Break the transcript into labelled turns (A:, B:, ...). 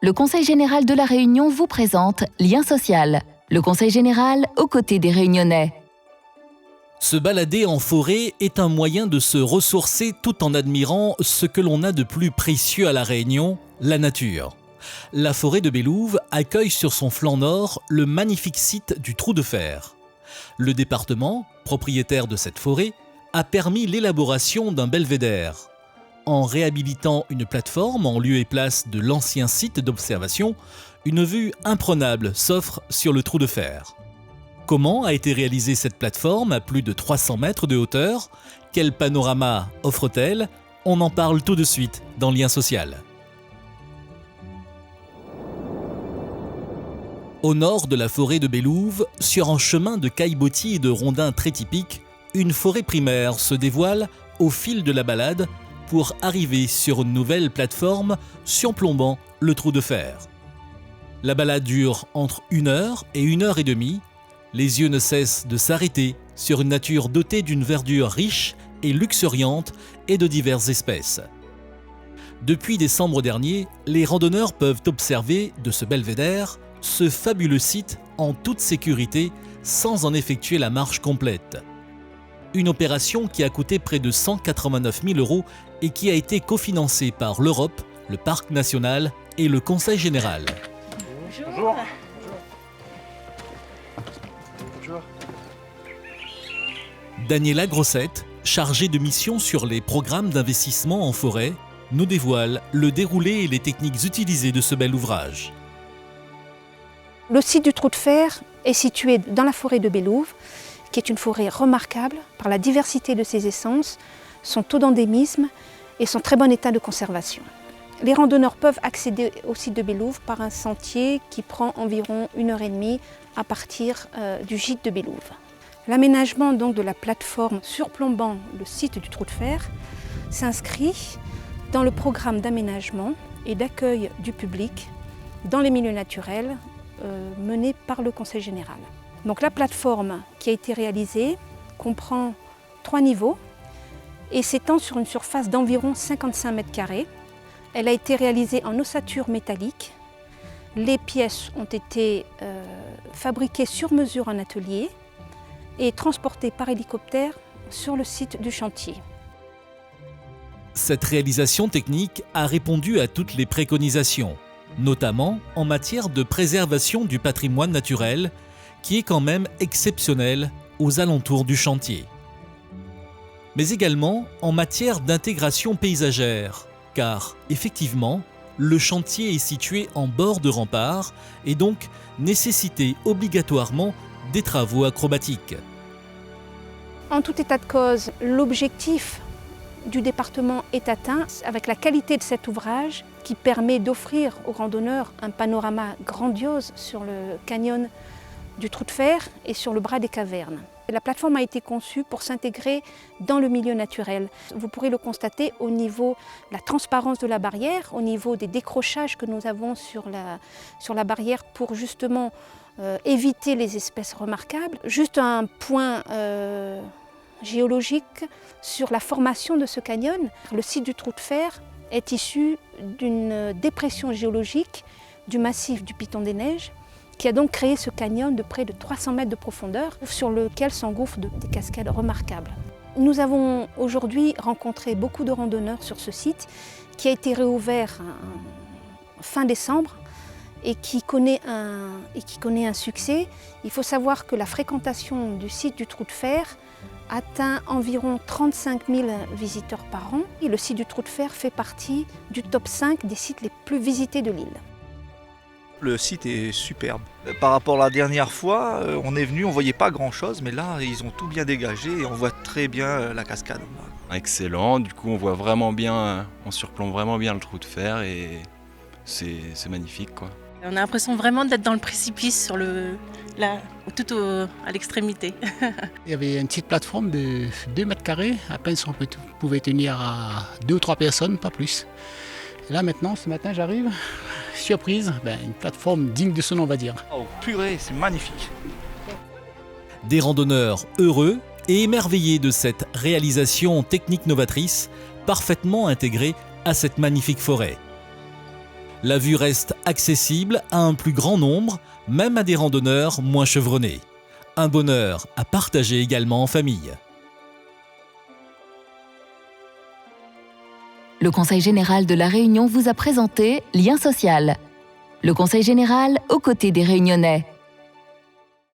A: le Conseil général de La Réunion vous présente Lien social, le Conseil général aux côtés des Réunionnais.
B: Se balader en forêt est un moyen de se ressourcer tout en admirant ce que l'on a de plus précieux à La Réunion, la nature. La forêt de Bélouve accueille sur son flanc nord le magnifique site du Trou de Fer. Le département, propriétaire de cette forêt, a permis l'élaboration d'un belvédère. En réhabilitant une plateforme en lieu et place de l'ancien site d'observation, une vue imprenable s'offre sur le Trou de Fer. Comment a été réalisée cette plateforme à plus de 300 mètres de hauteur? Quel panorama offre-t-elle? On en parle tout de suite dans Lien social. Au nord de la forêt de Bélouve, sur un chemin de caillebotis et de rondins très typiques, une forêt primaire se dévoile au fil de la balade pour arriver sur une nouvelle plateforme surplombant le Trou de Fer. La balade dure entre 1 heure et 1 heure et demie. Les yeux ne cessent de s'arrêter sur une nature dotée d'une verdure riche et luxuriante et de diverses espèces. Depuis décembre dernier, les randonneurs peuvent observer de ce belvédère ce fabuleux site en toute sécurité sans en effectuer la marche complète. Une opération qui a coûté près de 189 000 € et qui a été cofinancée par l'Europe, le Parc national et le Conseil général.
C: Bonjour.
B: Daniela Grossette, chargée de mission sur les programmes d'investissement en forêt, nous dévoile le déroulé et les techniques utilisées de ce bel ouvrage.
D: Le site du Trou de Fer est situé dans la forêt de Bélouve, qui est une forêt remarquable par la diversité de ses essences, son taux d'endémisme et son très bon état de conservation. Les randonneurs peuvent accéder au site de Bélouve par un sentier qui prend environ 1h30 à partir du gîte de Bélouve. L'aménagement donc de la plateforme surplombant le site du Trou de Fer s'inscrit dans le programme d'aménagement et d'accueil du public dans les milieux naturels mené par le Conseil général. Donc la plateforme qui a été réalisée comprend 3 niveaux et s'étend sur une surface d'environ 55 mètres carrés. Elle a été réalisée en ossature métallique. Les pièces ont été fabriquées sur mesure en atelier et transportées par hélicoptère sur le site du chantier.
B: Cette réalisation technique a répondu à toutes les préconisations, notamment en matière de préservation du patrimoine naturel, qui est quand même exceptionnel aux alentours du chantier. Mais également en matière d'intégration paysagère, car effectivement, le chantier est situé en bord de rempart et donc nécessitait obligatoirement des travaux acrobatiques.
D: En tout état de cause, l'objectif du département est atteint avec la qualité de cet ouvrage qui permet d'offrir aux randonneurs un panorama grandiose sur le canyon du Trou de Fer et sur le bras des cavernes. La plateforme a été conçue pour s'intégrer dans le milieu naturel. Vous pourrez le constater au niveau de la transparence de la barrière, au niveau des décrochages que nous avons sur la barrière pour justement éviter les espèces remarquables. Juste un point géologique sur la formation de ce canyon. Le site du Trou de Fer est issu d'une dépression géologique du massif du Piton des Neiges qui a donc créé ce canyon de près de 300 mètres de profondeur sur lequel s'engouffrent des cascades remarquables. Nous avons aujourd'hui rencontré beaucoup de randonneurs sur ce site qui a été réouvert fin décembre et qui connaît un succès. Il faut savoir que la fréquentation du site du Trou de Fer atteint environ 35 000 visiteurs par an. Et le site du Trou de Fer fait partie du top 5 des sites les plus visités de l'île.
C: Le site est superbe. Par rapport à la dernière fois, on est venu, on ne voyait pas grand-chose, mais là, ils ont tout bien dégagé et on voit très bien la cascade.
E: Excellent, du coup on voit vraiment bien, on surplombe vraiment bien le Trou de Fer et c'est magnifique, quoi.
F: On a l'impression vraiment d'être dans le précipice à l'extrémité.
G: Il y avait une petite plateforme de 2 mètres carrés, à peine si on pouvait tenir à 2 ou 3 personnes, pas plus. Et là maintenant, ce matin j'arrive, surprise, une plateforme digne de ce nom on va dire.
C: Oh purée, c'est magnifique.
B: Des randonneurs heureux et émerveillés de cette réalisation technique novatrice, parfaitement intégrée à cette magnifique forêt. La vue reste accessible à un plus grand nombre, même à des randonneurs moins chevronnés. Un bonheur à partager également en famille.
A: Le Conseil général de La Réunion vous a présenté Lien social. Le Conseil général aux côtés des Réunionnais.